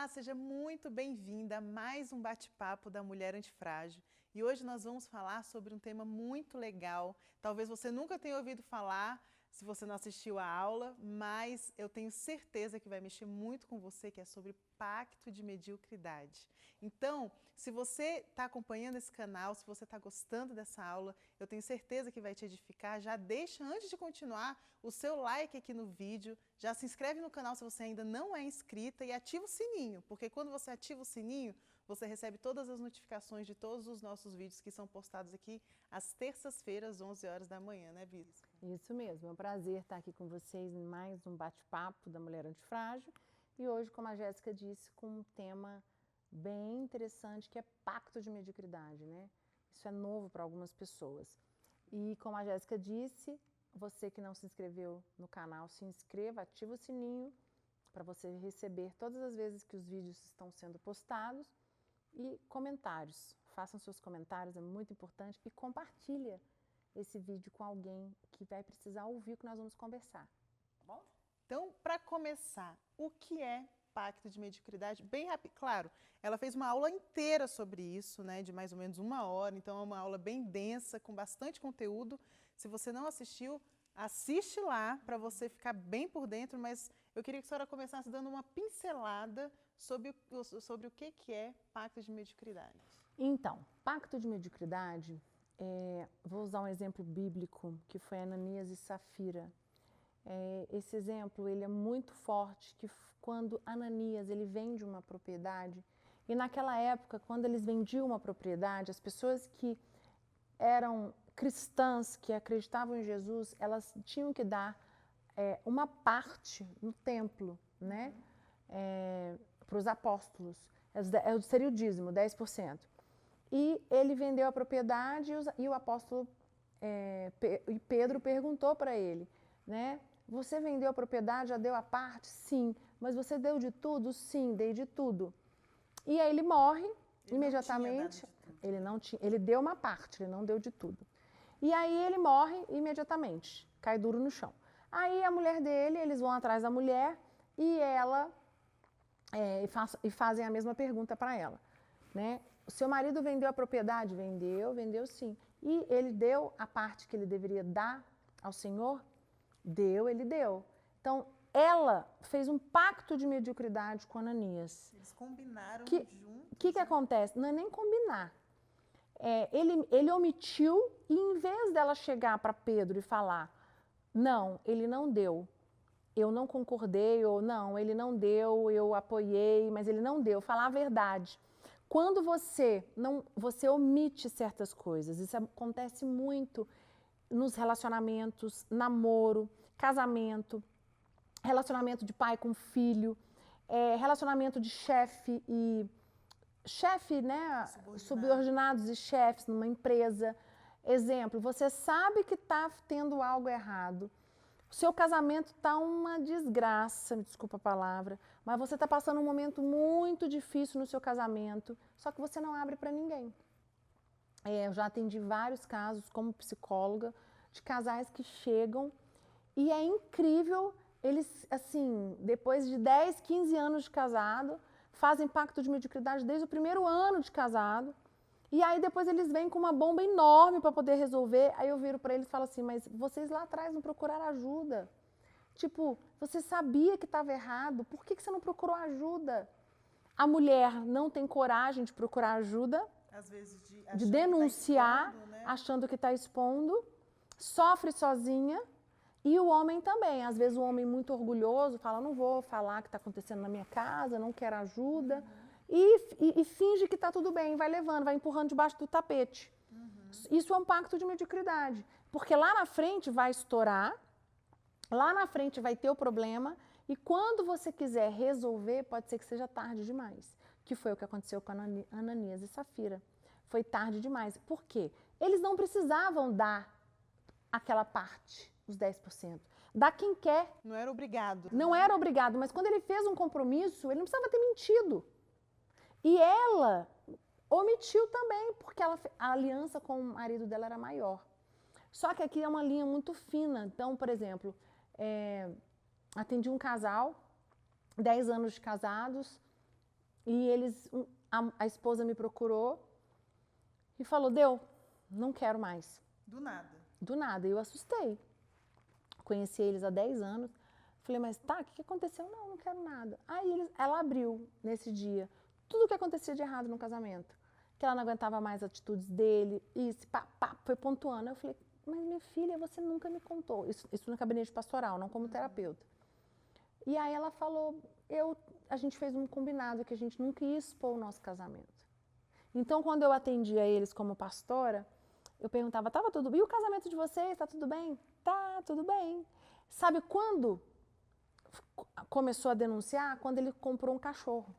Olá, seja muito bem-vinda a mais um bate-papo da Mulher Antifrágil. E hoje nós vamos falar sobre um tema muito legal. Talvez você nunca tenha ouvido falar, se você não assistiu a aula, mas eu tenho certeza que vai mexer muito com você, que é sobre pacto de mediocridade. Então, se você está acompanhando esse canal, se você está gostando dessa aula, eu tenho certeza que vai te edificar. Já deixa, antes de continuar, o seu like aqui no vídeo, já se inscreve no canal se você ainda não é inscrita e ativa o sininho, porque quando você ativa o sininho, você recebe todas as notificações de todos os nossos vídeos que são postados aqui às terças-feiras, 11 horas da manhã, né, Bispo? Isso mesmo, é um prazer estar aqui com vocês em mais um bate-papo da Mulher Antifrágil. E hoje, como a Jéssica disse, com um tema bem interessante, que é pacto de mediocridade, né? Isso é novo para algumas pessoas. E como a Jéssica disse, você que não se inscreveu no canal, se inscreva, ativa o sininho para você receber todas as vezes que os vídeos estão sendo postados. E comentários, façam seus comentários, é muito importante, e compartilha esse vídeo com alguém que vai precisar ouvir o que nós vamos conversar, tá bom? Então, para começar, o que é pacto de mediocridade? Bem rápido, claro, ela fez uma aula inteira sobre isso, né, de mais ou menos 1 hora, então é uma aula bem densa, com bastante conteúdo. Se você não assistiu, assiste lá para você ficar bem por dentro, mas eu queria que a senhora começasse dando uma pincelada sobre o que é pacto de mediocridade. Então, pacto de mediocridade, vou usar um exemplo bíblico, que foi Ananias e Safira. Esse exemplo ele é muito forte, que quando Ananias ele vende uma propriedade, e naquela época, quando eles vendiam uma propriedade, as pessoas que eram cristãs, que acreditavam em Jesus, elas tinham que dar uma parte no templo, né? Para os apóstolos. Seria o dízimo, 10%. E ele vendeu a propriedade e o apóstolo Pedro perguntou para ele, né? Você vendeu a propriedade, já deu a parte? Sim. Mas você deu de tudo? Sim, dei de tudo. E aí ele morre imediatamente. Ele não tinha, ele deu uma parte, ele não deu de tudo. E aí ele morre imediatamente, cai duro no chão. Aí a mulher dele, eles vão atrás da mulher e ela e fazem a mesma pergunta para ela, né? O seu marido vendeu a propriedade? Vendeu sim. E ele deu a parte que ele deveria dar ao Senhor? Deu, ele deu. Então, ela fez um pacto de mediocridade com Ananias. Eles combinaram juntos. O que acontece? Não é nem combinar. Ele omitiu e em vez dela chegar para Pedro e falar, não, ele não deu. Eu não concordei, ou não, ele não deu, eu apoiei, mas ele não deu. Falar a verdade. Quando você omite certas coisas, isso acontece muito nos relacionamentos, namoro, casamento, relacionamento de pai com filho, relacionamento de chefe, né, subordinados e chefes numa empresa. Exemplo, você sabe que está tendo algo errado, o seu casamento está uma desgraça, me desculpa a palavra, mas você está passando um momento muito difícil no seu casamento, só que você não abre para ninguém. Eu já atendi vários casos como psicóloga de casais que chegam e é incrível, eles assim, depois de 10, 15 anos de casado, fazem pacto de mediocridade desde o primeiro ano de casado. E aí depois eles vêm com uma bomba enorme para poder resolver. Aí eu viro para eles e falo assim, mas vocês lá atrás não procuraram ajuda? Tipo, você sabia que estava errado, por que você não procurou ajuda? A mulher não tem coragem de procurar ajuda, às vezes de denunciar, achando que está expondo, sofre sozinha. E o homem também, às vezes o homem muito orgulhoso fala, não vou falar o que está acontecendo na minha casa, não quero ajuda. E finge que está tudo bem, vai levando, vai empurrando debaixo do tapete. Isso é um pacto de mediocridade, porque lá na frente vai estourar, lá na frente vai ter o problema, e quando você quiser resolver, pode ser que seja tarde demais, que foi o que aconteceu com Ananias e Safira. Foi tarde demais. Por quê? Eles não precisavam dar aquela parte, os 10%. Dá quem quer. Não era obrigado. Não era obrigado, mas quando ele fez um compromisso, ele não precisava ter mentido. E ela omitiu também, porque a aliança com o marido dela era maior. Só que aqui é uma linha muito fina. Então, por exemplo, atendi um casal, 10 anos de casados, E a esposa me procurou e falou, não quero mais. Do nada. Do nada. Eu assustei. Conheci eles há 10 anos. Falei, mas tá, o que aconteceu? Não quero nada. Aí ela abriu nesse dia tudo o que acontecia de errado no casamento. Que ela não aguentava mais as atitudes dele. Isso, foi pontuando. Eu falei, mas minha filha, você nunca me contou. Isso no gabinete pastoral, não como terapeuta. E aí ela falou, a gente fez um combinado que a gente nunca ia expor o nosso casamento. Então, quando eu atendia eles como pastora, eu perguntava, tava tudo bem? E o casamento de vocês, tá tudo bem? Tá, tudo bem. Sabe quando começou a denunciar? Quando ele comprou um cachorro.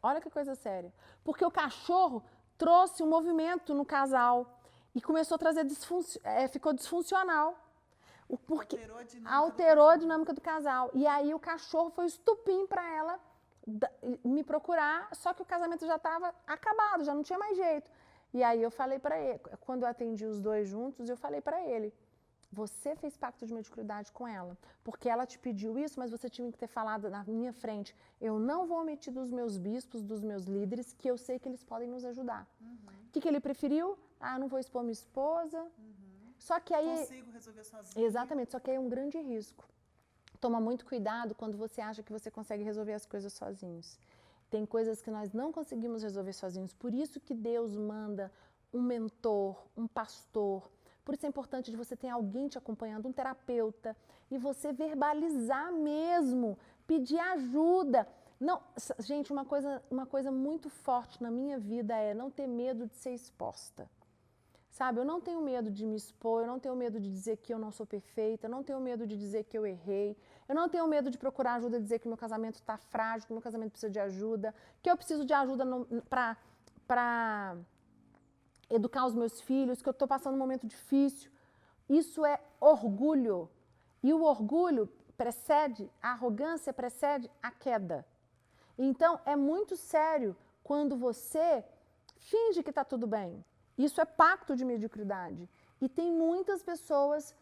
Olha que coisa séria. Porque o cachorro trouxe um movimento no casal e começou a trazer ficou disfuncional. Porque alterou a dinâmica do casal. E aí o cachorro foi estupim para ela me procurar, só que o casamento já estava acabado, já não tinha mais jeito. E aí eu falei para ele, quando eu atendi os dois juntos, eu falei para ele, você fez pacto de mediocridade com ela, porque ela te pediu isso, mas você tinha que ter falado na minha frente, eu não vou omitir dos meus bispos, dos meus líderes, que eu sei que eles podem nos ajudar. O que ele preferiu? Não vou expor minha esposa. Só que aí... Consigo resolver sozinho. Exatamente, só que aí é um grande risco. Toma muito cuidado quando você acha que você consegue resolver as coisas sozinhos. Tem coisas que nós não conseguimos resolver sozinhos. Por isso que Deus manda um mentor, um pastor. Por isso é importante de você ter alguém te acompanhando, um terapeuta, e você verbalizar mesmo, pedir ajuda. Não, gente, uma coisa muito forte na minha vida é não ter medo de ser exposta. Sabe, eu não tenho medo de me expor, eu não tenho medo de dizer que eu não sou perfeita, eu não tenho medo de dizer que eu errei, eu não tenho medo de procurar ajuda e dizer que meu casamento está frágil, que meu casamento precisa de ajuda, que eu preciso de ajuda para educar os meus filhos, que eu estou passando um momento difícil. Isso é orgulho. E o orgulho a arrogância precede a queda. Então, é muito sério quando você finge que está tudo bem. Isso é pacto de mediocridade. E tem muitas pessoas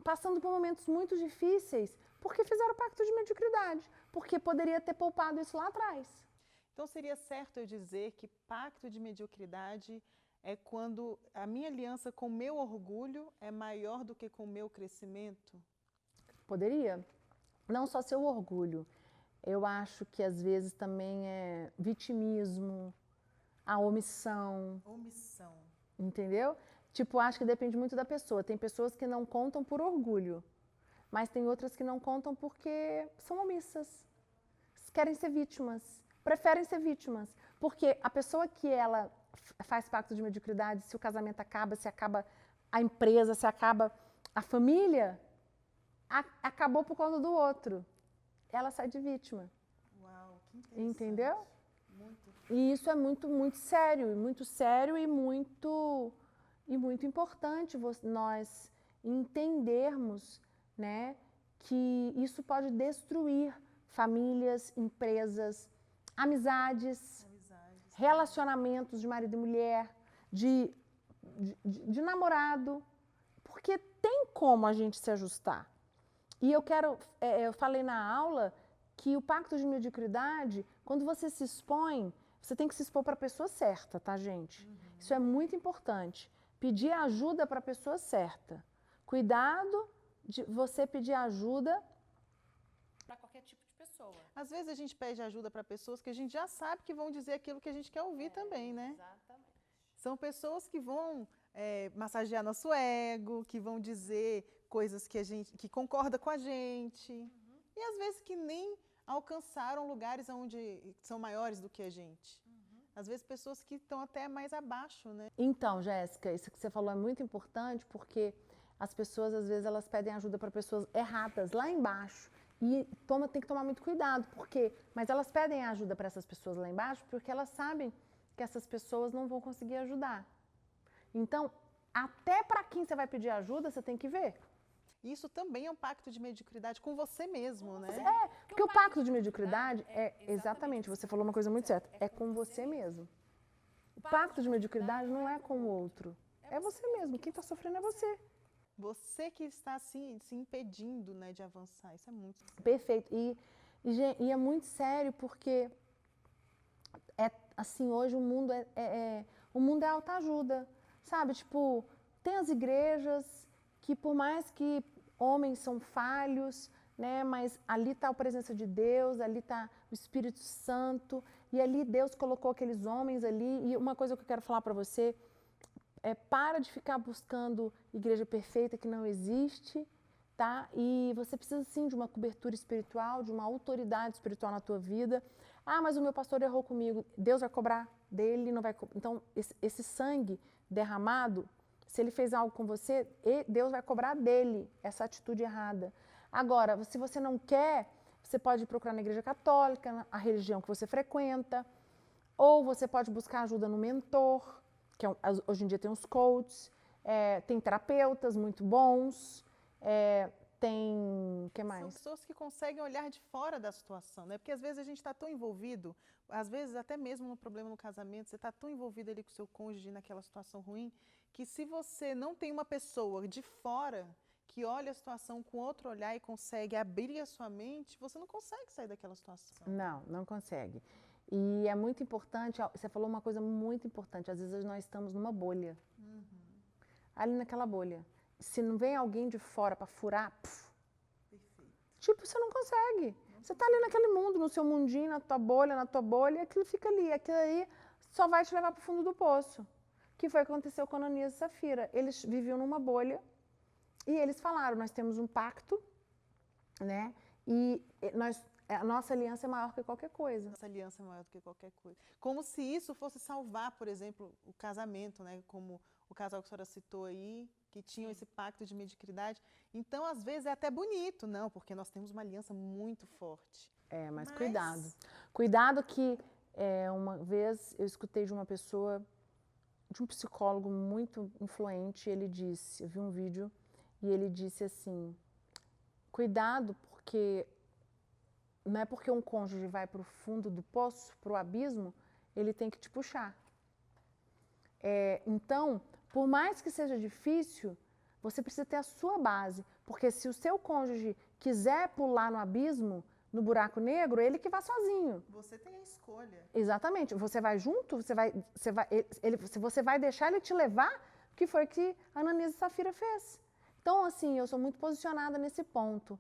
passando por momentos muito difíceis porque fizeram pacto de mediocridade, porque poderia ter poupado isso lá atrás. Então, seria certo eu dizer que pacto de mediocridade é quando a minha aliança com o meu orgulho é maior do que com o meu crescimento? Poderia. Não só seu orgulho. Eu acho que às vezes também é vitimismo, a omissão. Omissão. Entendeu? Tipo, acho que depende muito da pessoa. Tem pessoas que não contam por orgulho, mas tem outras que não contam porque são omissas. Querem ser vítimas, preferem ser vítimas. Porque a pessoa que ela faz pacto de mediocridade, se o casamento acaba, se acaba a empresa, se acaba a família, acabou por causa do outro. Ela sai de vítima. Uau, que interessante. Entendeu? Muito. E isso é muito sério e muito importante nós entendermos, né, que isso pode destruir famílias, empresas, amizades, relacionamentos de marido e mulher, de namorado, porque tem como a gente se ajustar. E eu falei na aula que o pacto de mediocridade, quando você se expõe, você tem que se expor para a pessoa certa, tá, gente? Isso é muito importante. Pedir ajuda para a pessoa certa. Cuidado de você pedir ajuda para qualquer tipo de pessoa. Às vezes a gente pede ajuda para pessoas que a gente já sabe que vão dizer aquilo que a gente quer ouvir também, né? Exatamente. São pessoas que vão massagear nosso ego, que vão dizer coisas que concorda com a gente. E às vezes que nem alcançaram lugares onde são maiores do que a gente. Às vezes pessoas que estão até mais abaixo, né? Então, Jéssica, isso que você falou é muito importante porque as pessoas, às vezes, elas pedem ajuda para pessoas erradas lá embaixo. E tem que tomar muito cuidado, mas elas pedem ajuda para essas pessoas lá embaixo porque elas sabem que essas pessoas não vão conseguir ajudar. Então, até para quem você vai pedir ajuda, você tem que ver. Isso também é um pacto de mediocridade com você mesmo, né? Porque o pacto de mediocridade exatamente, você falou uma coisa muito certa, é com você mesmo. O pacto de mediocridade não é com o outro, é você mesmo, quem está sofrendo é você. Você que está se impedindo, né, de avançar, isso é muito... Perfeito, e E é muito sério porque assim, hoje o mundo o mundo é autoajuda, sabe? Tipo, tem as igrejas que por mais que homens são falhos, né? Mas ali está a presença de Deus, ali está o Espírito Santo, e ali Deus colocou aqueles homens ali. E uma coisa que eu quero falar para você para de ficar buscando igreja perfeita que não existe, tá? E você precisa sim de uma cobertura espiritual, de uma autoridade espiritual na tua vida. Ah, mas o meu pastor errou comigo. Deus vai cobrar dele, não vai. Então, esse sangue derramado, se ele fez algo com você, Deus vai cobrar dele essa atitude errada. Agora, se você não quer, você pode procurar na igreja católica, a religião que você frequenta, ou você pode buscar ajuda no mentor, que hoje em dia tem os coaches, tem terapeutas muito bons, tem, o que mais? São pessoas que conseguem olhar de fora da situação, né? Porque às vezes a gente está tão envolvido, às vezes até mesmo no problema no casamento, você está tão envolvido ali com o seu cônjuge naquela situação ruim, que se você não tem uma pessoa de fora que olha a situação com outro olhar e consegue abrir a sua mente, você não consegue sair daquela situação. Não consegue. E é muito importante, você falou uma coisa muito importante, às vezes nós estamos numa bolha, ali naquela bolha. Se não vem alguém de fora para furar, tipo, você não consegue. Você está ali naquele mundo, no seu mundinho, na tua bolha, aquilo fica ali. Aquilo aí só vai te levar para o fundo do poço. Que foi o que aconteceu com Ananias e Safira. Eles viviam numa bolha e eles falaram, nós temos um pacto, né? E a nossa aliança é maior que qualquer coisa. Nossa aliança é maior do que qualquer coisa. Como se isso fosse salvar, por exemplo, o casamento, né? Como o casal que a senhora citou aí, que tinham esse pacto de mediocridade. Então, às vezes, é até bonito, não, porque nós temos uma aliança muito forte. Mas cuidado. Cuidado que uma vez eu escutei de uma pessoa, de um psicólogo muito influente, ele disse, eu vi um vídeo, e ele disse assim, cuidado porque não é porque um cônjuge vai para o fundo do poço, para o abismo, ele tem que te puxar. Então, por mais que seja difícil, você precisa ter a sua base, porque se o seu cônjuge quiser pular no abismo, no buraco negro, ele que vai sozinho. Você tem a escolha. Exatamente. Você vai junto, você vai deixar ele te levar, que foi o que Ananias e Safira fez. Então, assim, eu sou muito posicionada nesse ponto.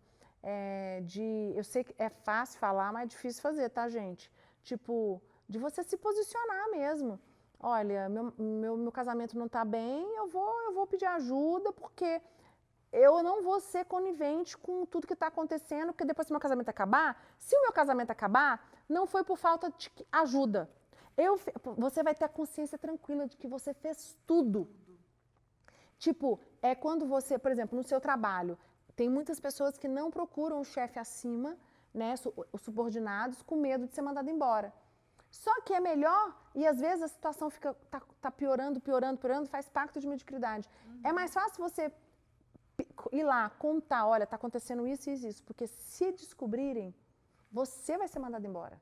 Eu sei que é fácil falar, mas é difícil fazer, tá, gente? Tipo, de você se posicionar mesmo. Olha, meu casamento não está bem, eu vou pedir ajuda, porque eu não vou ser conivente com tudo que está acontecendo, porque depois se meu casamento acabar, se o meu casamento acabar, não foi por falta de ajuda. Você vai ter a consciência tranquila de que você fez tudo. Tipo, quando você, por exemplo, no seu trabalho, tem muitas pessoas que não procuram o chefe acima, né, os subordinados, com medo de ser mandado embora. Só que é melhor, e às vezes a situação tá piorando, faz pacto de mediocridade. É mais fácil você ir lá, contar, olha, tá acontecendo isso, porque se descobrirem, você vai ser mandado embora.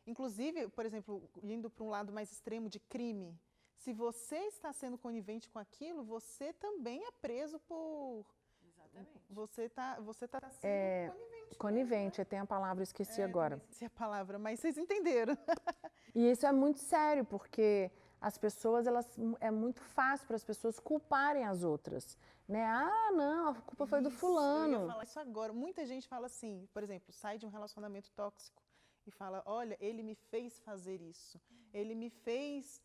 Inclusive, por exemplo, indo para um lado mais extremo de crime, se você está sendo conivente com aquilo, você também é preso por... Exatamente. Você está sendo conivente, tem a palavra, eu esqueci agora. Esqueci a palavra, mas vocês entenderam. E isso é muito sério, porque as pessoas, é muito fácil para as pessoas culparem as outras. Né? Ah, não, a culpa foi do fulano. Eu ia falar isso agora. Muita gente fala assim, por exemplo, sai de um relacionamento tóxico e fala, olha, ele me fez fazer isso, ele me fez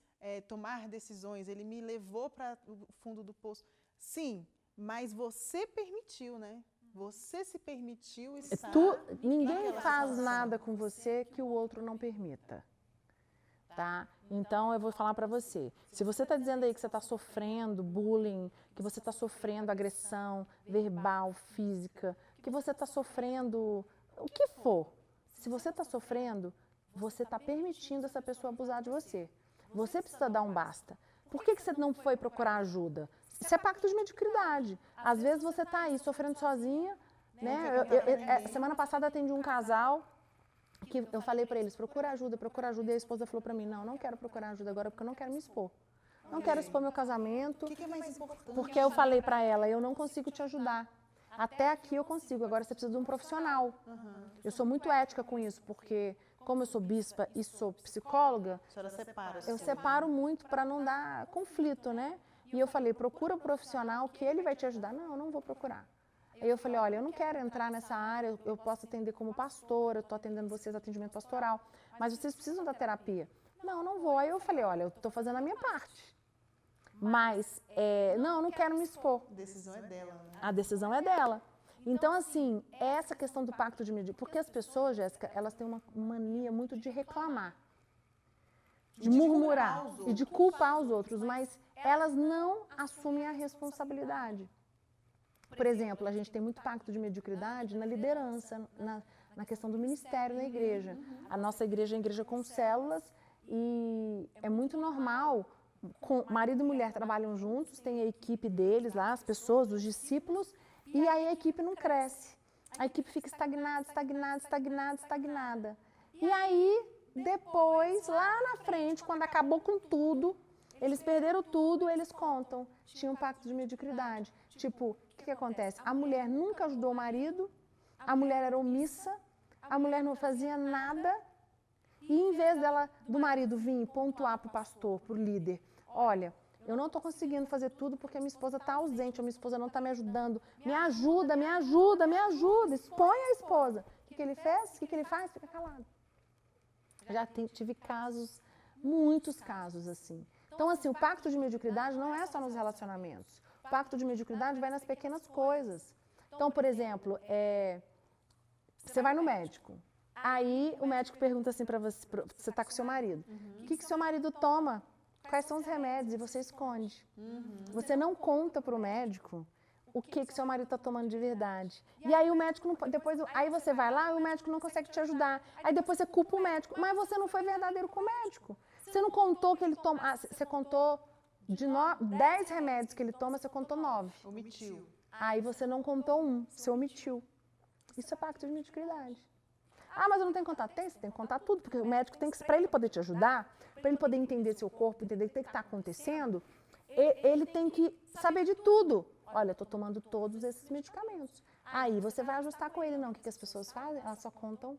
tomar decisões, ele me levou para o fundo do poço. Sim, mas você permitiu, né? Você se permitiu estar... Ninguém faz nada com você que o outro não permita. Tá? Então, eu vou falar para você. Se você está dizendo aí que você está sofrendo bullying, que você está sofrendo agressão verbal, física, que você está sofrendo o que for, se você está sofrendo, você está permitindo essa pessoa abusar de você. Você precisa dar um basta. Por que você não foi procurar ajuda? Isso é pacto de mediocridade. Às vezes você está aí sofrendo sozinha, né? Semana passada atendi um casal que eu falei para eles, procura ajuda, e a esposa falou para mim, não quero procurar ajuda agora porque eu não quero me expor. Não quero expor meu casamento. O que é mais importante? Porque eu falei para ela, eu não consigo te ajudar. Até aqui eu consigo, agora você precisa de um profissional. Eu sou muito ética com isso, porque como eu sou bispa e sou psicóloga, A senhora separa. eu separo muito para não dar conflito, né? E eu falei, procura um profissional que ele vai te ajudar. Não, eu não vou procurar. Aí eu falei, olha, eu não quero entrar nessa área, eu posso atender como pastora, eu estou atendendo vocês atendimento pastoral, mas vocês precisam da terapia. Não, não vou. Aí eu falei, olha, eu estou fazendo a minha parte. Mas, não, eu não quero me expor. A decisão é dela, né? A decisão é dela. Então, assim, essa questão do pacto de mediunidade, porque as pessoas, Jéssica, elas têm uma mania muito de reclamar, de murmurar e de culpar os outros, mas elas não assumem a responsabilidade. Por exemplo, a gente tem muito pacto de mediocridade na liderança, na questão do ministério na igreja. A nossa igreja é uma igreja com células e é muito normal, marido e mulher trabalham juntos, tem a equipe deles lá, as pessoas, os discípulos, e aí a equipe não cresce. A equipe fica estagnada. E aí, depois, lá na frente, quando acabou com tudo, eles perderam tudo, eles contam. Tinha um pacto de mediocridade. Tipo, o que acontece? A mulher nunca ajudou o marido, a mulher era omissa, a mulher não fazia nada, e em vez do marido vir pontuar para o pastor, para o líder, olha, eu não estou conseguindo fazer tudo porque minha esposa está ausente, a minha esposa não está me ajudando, me ajuda, expõe a esposa. O que ele fez? O que ele faz? Fica calado. Já tive casos, muitos casos assim. Então, assim, o pacto de mediocridade não é só nos relacionamentos. O pacto de mediocridade vai nas pequenas coisas. Então, por exemplo, você vai no médico. Aí o médico pergunta assim para você, você está com seu marido. O que seu marido toma? Quais são os remédios? E você esconde. Você não conta para o médico o que seu marido está tomando de verdade. E aí o médico não, aí você vai lá e o médico não consegue te ajudar. Aí depois você culpa o médico. Mas você não foi verdadeiro com o médico. Você não contou que ele toma. Você contou de 10 remédios que ele toma, você contou 9. Omitiu. Aí você não contou um, você omitiu. Isso é pacto de mediocridade. Ah, mas eu não tenho contato. Você tem que contar tudo, porque o médico tem que, para ele poder te ajudar, para ele poder entender seu corpo, entender o que está acontecendo, ele tem que saber de tudo. Olha, eu estou tomando todos esses medicamentos. Aí você vai ajustar com ele, não. O que as pessoas fazem? Elas só contam,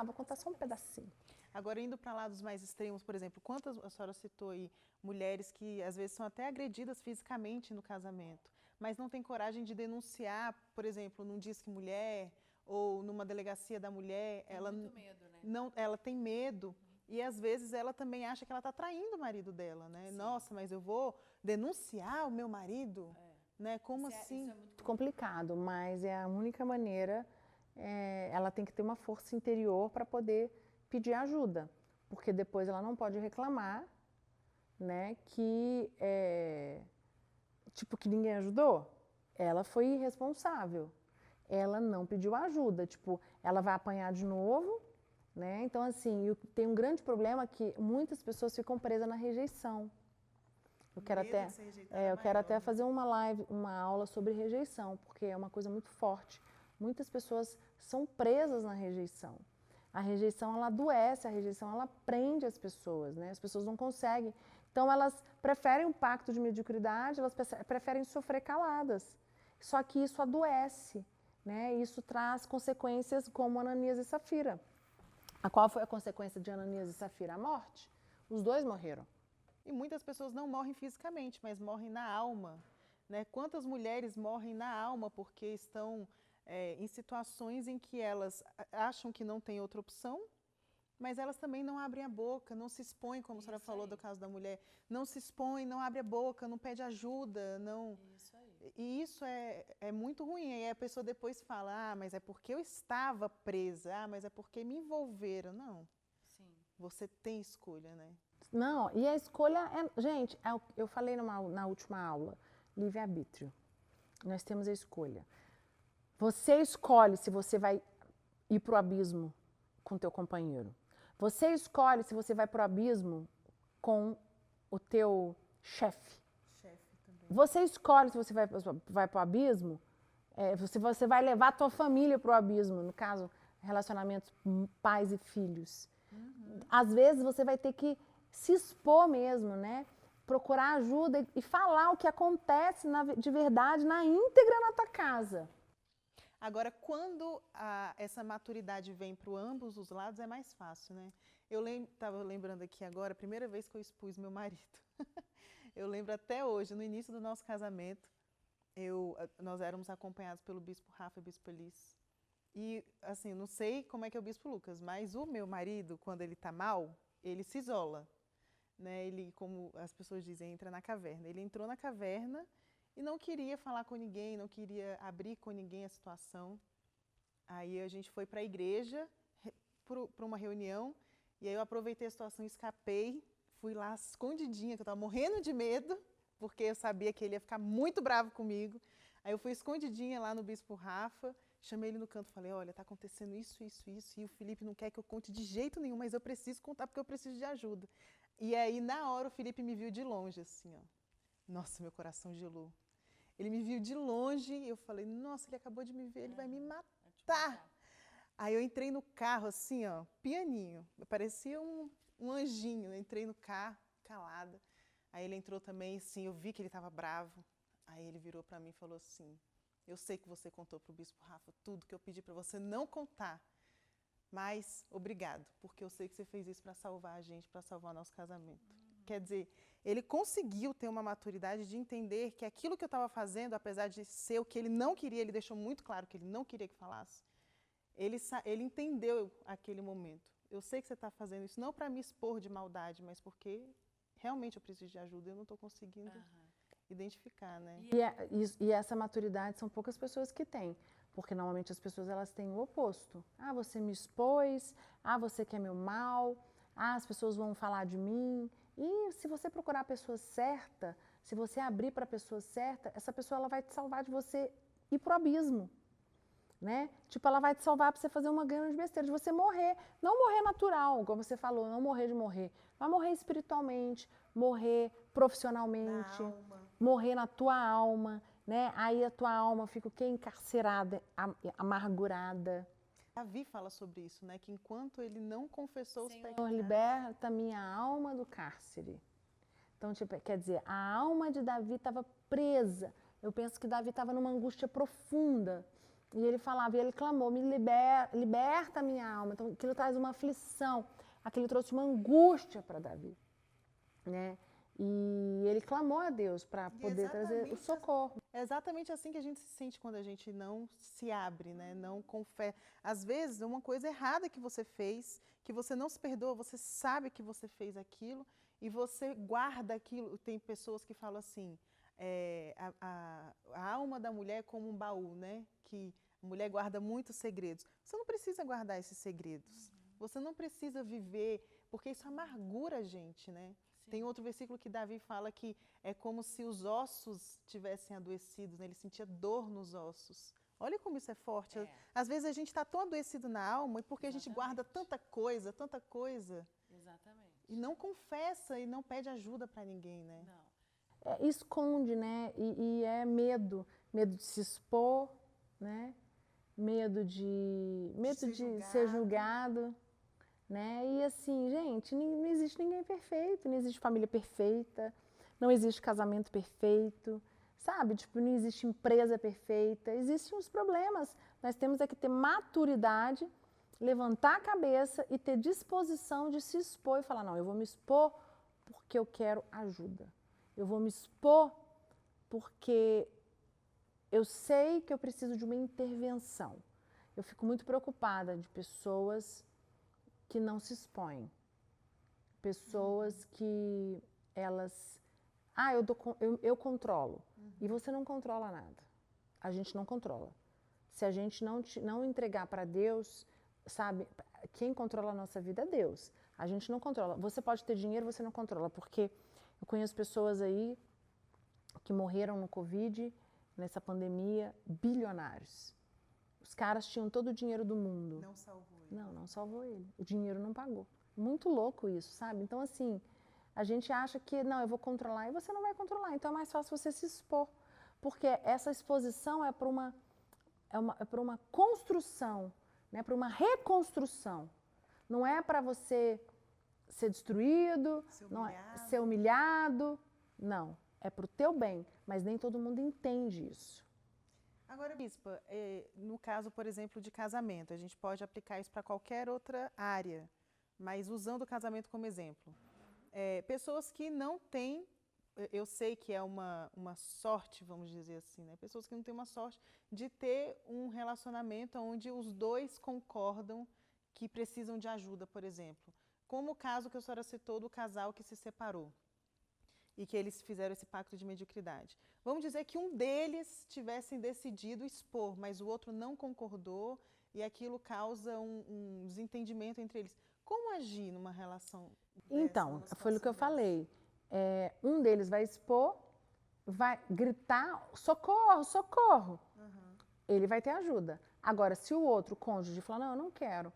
vou contar só um pedacinho. Agora, indo para lados mais extremos, por exemplo, quantas, a senhora citou aí, mulheres que às vezes são até agredidas fisicamente no casamento, mas não têm coragem de denunciar, por exemplo, num Disque Mulher ou numa delegacia da mulher, ela muito medo, né? não, ela tem medo e às vezes ela também acha que ela está traindo o marido dela, né? Sim. Nossa, mas eu vou denunciar o meu marido, né? Como assim? Isso é muito Complicado, mas é a única maneira. Ela tem que ter uma força interior para poder pedir ajuda, porque depois ela não pode reclamar, né? Que que ninguém ajudou. Ela foi irresponsável. Ela não pediu ajuda, ela vai apanhar de novo, né? Então, assim, tem um grande problema que muitas pessoas ficam presas na rejeição. Eu quero até fazer uma live, uma aula sobre rejeição, porque é uma coisa muito forte. Muitas pessoas são presas na rejeição. A rejeição, ela adoece, a rejeição, ela prende as pessoas, né? As pessoas não conseguem. Então, elas preferem um pacto de mediocridade, elas preferem sofrer caladas. Só que isso adoece. Né? Isso traz consequências como Ananias e Safira. Qual foi a consequência de Ananias e Safira? A morte. Os dois morreram. E muitas pessoas não morrem fisicamente, mas morrem na alma. Né? Quantas mulheres morrem na alma porque estão em situações em que elas acham que não tem outra opção, mas elas também não abrem a boca, não se expõem, como a senhora falou do caso da mulher, não se expõe, não abre a boca, não pede ajuda, não... Isso aí. E isso é muito ruim. Aí a pessoa depois fala, mas é porque eu estava presa, mas é porque me envolveram. Não. Sim. Você tem escolha, né? Não, e a escolha gente, eu falei na última aula, livre-arbítrio. Nós temos a escolha. Você escolhe se você vai ir para o abismo com o teu companheiro. Você escolhe se você vai para o abismo com o teu chefe. Você escolhe se você vai para o abismo, você vai levar a tua família para o abismo, no caso, relacionamentos pais e filhos. Às vezes você vai ter que se expor mesmo, né? Procurar ajuda e falar o que acontece de verdade na íntegra na tua casa. Agora, quando essa maturidade vem para ambos os lados, é mais fácil, né? Eu estava lembrando aqui agora, a primeira vez que eu expus meu marido. Eu lembro até hoje, no início do nosso casamento, nós éramos acompanhados pelo bispo Rafa e bispo Elis. E, assim, não sei como é que é o bispo Lucas, mas o meu marido, quando ele está mal, ele se isola, né? Ele, como as pessoas dizem, entra na caverna. Ele entrou na caverna e não queria falar com ninguém, não queria abrir com ninguém a situação. Aí a gente foi para a igreja, para uma reunião, e aí eu aproveitei a situação, escapei, fui lá escondidinha, que eu estava morrendo de medo, porque eu sabia que ele ia ficar muito bravo comigo. Aí eu fui escondidinha lá no bispo Rafa, chamei ele no canto e falei, olha, está acontecendo isso, isso, isso, e o Felipe não quer que eu conte de jeito nenhum, mas eu preciso contar porque eu preciso de ajuda. E aí, na hora, o Felipe me viu de longe, assim, ó. Nossa, meu coração gelou. Ele me viu de longe e eu falei, nossa, ele acabou de me ver, ele vai me matar. Aí eu entrei no carro, assim, ó, pianinho. Parecia um anjinho. Eu entrei no carro, calada. Aí ele entrou também, assim, eu vi que ele estava bravo. Aí ele virou para mim e falou assim, eu sei que você contou para o bispo Rafa tudo que eu pedi para você não contar. Mas, obrigado, porque eu sei que você fez isso para salvar a gente, para salvar nosso casamento. Quer dizer, ele conseguiu ter uma maturidade de entender que aquilo que eu estava fazendo, apesar de ser o que ele não queria, ele deixou muito claro que ele não queria que falasse, ele entendeu aquele momento. Eu sei que você está fazendo isso não para me expor de maldade, mas porque realmente eu preciso de ajuda, eu não estou conseguindo identificar, né? E essa maturidade são poucas pessoas que têm, porque normalmente as pessoas elas têm o oposto. Ah, você me expôs, ah, você quer meu mal, ah, as pessoas vão falar de mim. E se você procurar a pessoa certa, se você abrir para a pessoa certa, essa pessoa ela vai te salvar de você ir pro abismo. Né? Tipo, ela vai te salvar para você fazer uma grande besteira, de você morrer. Não morrer natural, como você falou, não morrer de morrer. Mas morrer espiritualmente, morrer profissionalmente, morrer na tua alma, né? Aí a tua alma fica o quê? Encarcerada, amargurada. Davi fala sobre isso, né? Que enquanto ele não confessou os pecados... Senhor, liberta minha alma do cárcere. Então, tipo, quer dizer, a alma de Davi estava presa. Eu penso que Davi estava numa angústia profunda. E ele falava, e ele clamou, liberta a minha alma. Então, aquilo traz uma aflição, aquilo trouxe uma angústia para Davi, né? E ele clamou a Deus para poder trazer o socorro. É exatamente assim que a gente se sente quando a gente não se abre, né? Não confessa. Às vezes, uma coisa errada que você fez, que você não se perdoa, você sabe que você fez aquilo e você guarda aquilo. Tem pessoas que falam assim, a alma da mulher é como um baú, né? Que a mulher guarda muitos segredos. Você não precisa guardar esses segredos. Você não precisa viver, porque isso amargura a gente, né? Sim. Tem outro versículo que Davi fala que é como se os ossos tivessem adoecidos, né? Ele sentia dor nos ossos. Olha como isso é forte. Às vezes a gente está tão adoecido na alma porque a gente guarda tanta coisa, tanta coisa. Exatamente. E não confessa e não pede ajuda para ninguém, né? Não. Esconde, né? E é medo. Medo de se expor, né? Medo de ser julgado, né? E assim, gente, não existe ninguém perfeito, não existe família perfeita, não existe casamento perfeito, sabe? Tipo, não existe empresa perfeita, existem os problemas. Nós temos é que ter maturidade, levantar a cabeça e ter disposição de se expor e falar, não, eu vou me expor porque eu quero ajuda. Eu vou me expor porque eu sei que eu preciso de uma intervenção. Eu fico muito preocupada de pessoas que não se expõem. Pessoas que elas... Ah, eu controlo. E você não controla nada. A gente não controla. Se a gente não entregar para Deus, sabe? Quem controla a nossa vida é Deus. A gente não controla. Você pode ter dinheiro, você não controla. Porque eu conheço pessoas aí que morreram no Covid, nessa pandemia, bilionários. Os caras tinham todo o dinheiro do mundo. Não salvou ele. Não salvou ele. O dinheiro não pagou. Muito louco isso, sabe? Então, assim, a gente acha que, não, eu vou controlar, e você não vai controlar. Então, é mais fácil você se expor. Porque essa exposição é para uma construção, né? Para uma reconstrução. Não é para você ser destruído, não é ser humilhado. Não, é para o teu bem. Mas nem todo mundo entende isso. Agora, bispa, no caso, por exemplo, de casamento, a gente pode aplicar isso para qualquer outra área, mas usando o casamento como exemplo. Pessoas que não têm, eu sei que é uma sorte, vamos dizer assim, né? Pessoas que não têm uma sorte de ter um relacionamento onde os dois concordam que precisam de ajuda, por exemplo. Como o caso que a senhora citou do casal que se separou e que eles fizeram esse pacto de mediocridade. Vamos dizer que um deles tivesse decidido expor, mas o outro não concordou e aquilo causa um desentendimento entre eles. Como agir numa relação dessa? Então, foi o que eu falei. Um deles vai expor, vai gritar, socorro, socorro. Uhum. Ele vai ter ajuda. Agora, se o outro cônjuge falar, não, eu não quero,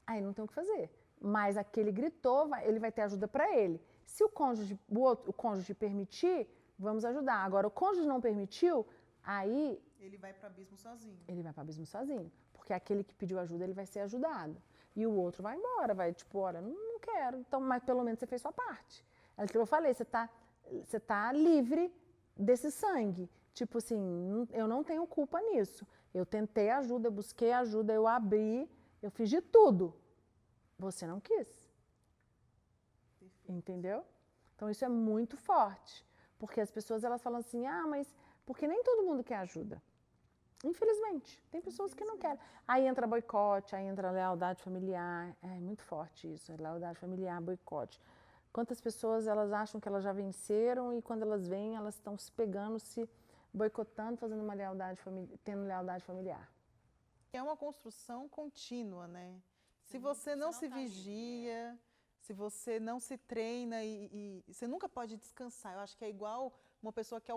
aí não tem o que fazer. Mas aquele gritou, ele vai ter ajuda para ele. Se o cônjuge permitir, vamos ajudar. Agora, o cônjuge não permitiu, aí... Ele vai para o abismo sozinho. Ele vai para o abismo sozinho. Porque aquele que pediu ajuda, ele vai ser ajudado. E o outro vai embora, vai tipo, olha, não quero. Então, mas pelo menos você fez sua parte. É o que eu falei, você tá livre desse sangue. Tipo assim, eu não tenho culpa nisso. Eu tentei ajuda, eu busquei ajuda, eu abri, eu fiz de tudo. Você não quis. Entendeu? Então isso é muito forte, porque as pessoas elas falam assim, mas porque nem todo mundo quer ajuda. Infelizmente, tem pessoas que não querem. Aí entra boicote, aí entra lealdade familiar, é muito forte isso, lealdade familiar, boicote. Quantas pessoas elas acham que elas já venceram e quando elas vêm, elas estão se pegando, se boicotando, fazendo uma lealdade tendo lealdade familiar. É uma construção contínua, né? Se você não se vigia, se você não se treina e você nunca pode descansar. Eu acho que é igual uma pessoa que é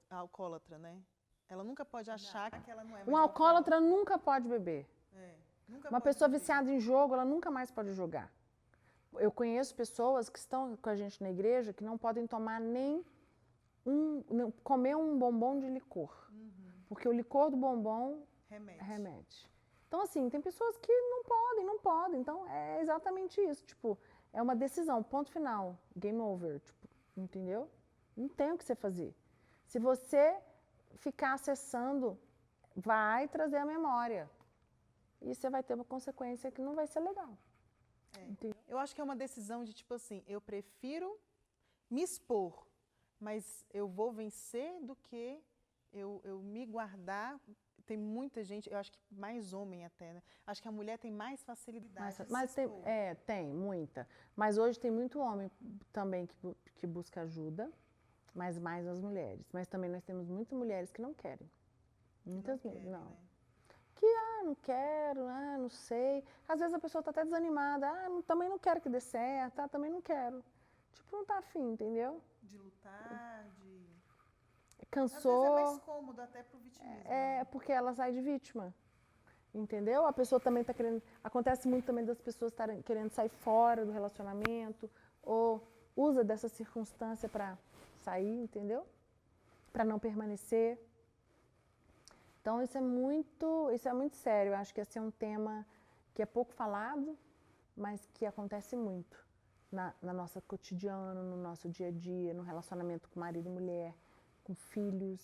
alcoólatra, né? Ela nunca pode achar que ela não é mais Um alcoólatra nunca pode beber. Uma pessoa viciada em jogo, ela nunca mais pode jogar. Eu conheço pessoas que estão com a gente na igreja que não podem tomar comer um bombom de licor. Uhum. Porque o licor do bombom remete. Então, assim, tem pessoas que não podem. Então, é exatamente isso. Tipo, é uma decisão, ponto final, game over. Tipo, entendeu? Não tem o que você fazer. Se você ficar acessando, vai trazer a memória. E você vai ter uma consequência que não vai ser legal. Eu acho que é uma decisão de tipo assim, eu prefiro me expor, mas eu vou vencer do que eu me guardar. Tem muita gente, eu acho que mais homem até, né? Acho que a mulher tem mais facilidade mas tem muita. Mas hoje tem muito homem também que busca ajuda, mas mais as mulheres. Mas também nós temos muitas mulheres que não querem. Muitas mulheres, não. Né? Que, não quero, não sei. Às vezes a pessoa está até desanimada, também não quero que dê certo, também não quero. Tipo, não tá afim, entendeu? De lutar, de... Cansou. Às vezes é mais cômodo até pro vitimismo. Né? Porque ela sai de vítima. Entendeu? A pessoa também está querendo... Acontece muito também das pessoas estarem querendo sair fora do relacionamento ou usa dessa circunstância para sair, entendeu? Para não permanecer. Então, isso é muito sério. Eu acho que esse é um tema que é pouco falado, mas que acontece muito na nossa cotidiano, no nosso dia a dia, no relacionamento com marido e mulher, com filhos,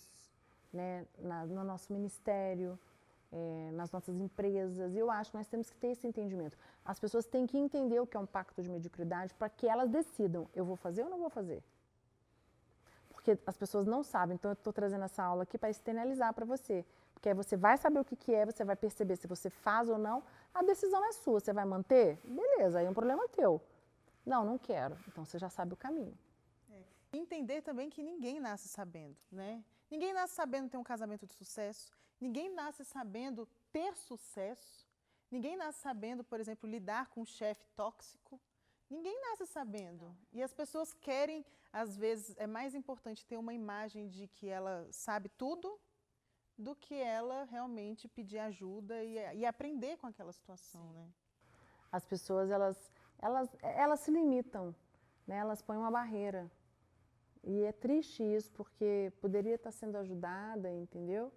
né, no nosso ministério, nas nossas empresas. E eu acho que nós temos que ter esse entendimento. As pessoas têm que entender o que é um pacto de mediocridade para que elas decidam, eu vou fazer ou não vou fazer. Porque as pessoas não sabem, então eu estou trazendo essa aula aqui para externalizar para você. Porque aí você vai saber o que é, você vai perceber se você faz ou não, a decisão é sua. Você vai manter? Beleza, aí é um problema teu. Não quero. Então você já sabe o caminho. Entender também que ninguém nasce sabendo, né? Ninguém nasce sabendo ter um casamento de sucesso, ninguém nasce sabendo ter sucesso, ninguém nasce sabendo, por exemplo, lidar com um chefe tóxico. Ninguém nasce sabendo. E as pessoas querem, às vezes, é mais importante ter uma imagem de que ela sabe tudo do que ela realmente pedir ajuda e aprender com aquela situação, né? As pessoas, elas se limitam, né? Elas põem uma barreira. E é triste isso, porque poderia estar sendo ajudada, entendeu?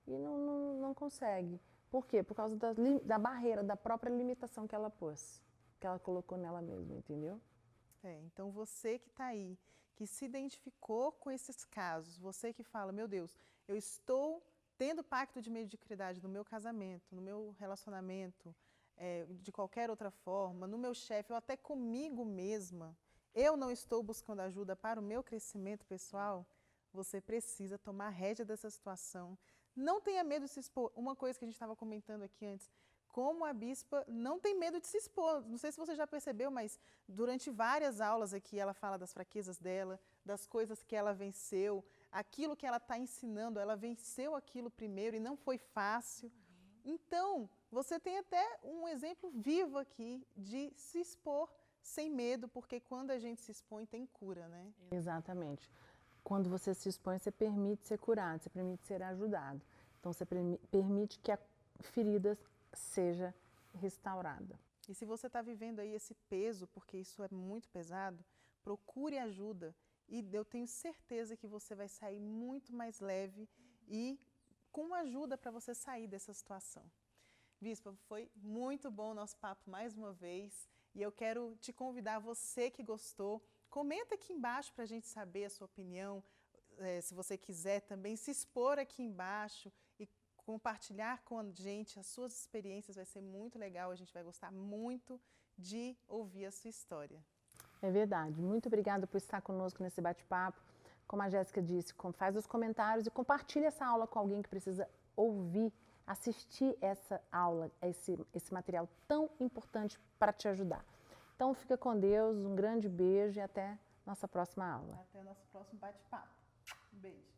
E não consegue. Por quê? Por causa da barreira, da própria limitação que ela pôs, que ela colocou nela mesma, entendeu? Então você que está aí, que se identificou com esses casos, você que fala, meu Deus, eu estou tendo pacto de mediocridade no meu casamento, no meu relacionamento, de qualquer outra forma, no meu chefe, ou até comigo mesma, eu não estou buscando ajuda para o meu crescimento pessoal, você precisa tomar rédea dessa situação. Não tenha medo de se expor. Uma coisa que a gente estava comentando aqui antes, como a bispa não tem medo de se expor. Não sei se você já percebeu, mas durante várias aulas aqui ela fala das fraquezas dela, das coisas que ela venceu, aquilo que ela está ensinando, ela venceu aquilo primeiro e não foi fácil. Então, você tem até um exemplo vivo aqui de se expor sem medo, porque quando a gente se expõe tem cura, né? Exatamente. Quando você se expõe, você permite ser curado, você permite ser ajudado. Então, você permite que a ferida seja restaurada. E se você está vivendo aí esse peso, porque isso é muito pesado, procure ajuda. E eu tenho certeza que você vai sair muito mais leve e com ajuda para você sair dessa situação. Bispa, foi muito bom o nosso papo mais uma vez. E eu quero te convidar, você que gostou, comenta aqui embaixo para a gente saber a sua opinião. Se você quiser também se expor aqui embaixo e compartilhar com a gente as suas experiências, vai ser muito legal. A gente vai gostar muito de ouvir a sua história. É verdade. Muito obrigada por estar conosco nesse bate-papo. Como a Jéssica disse, faz os comentários e compartilha essa aula com alguém que precisa ouvir, assistir essa aula, esse material tão importante para te ajudar. Então, fica com Deus, um grande beijo e até nossa próxima aula. Até o nosso próximo bate-papo. Um beijo.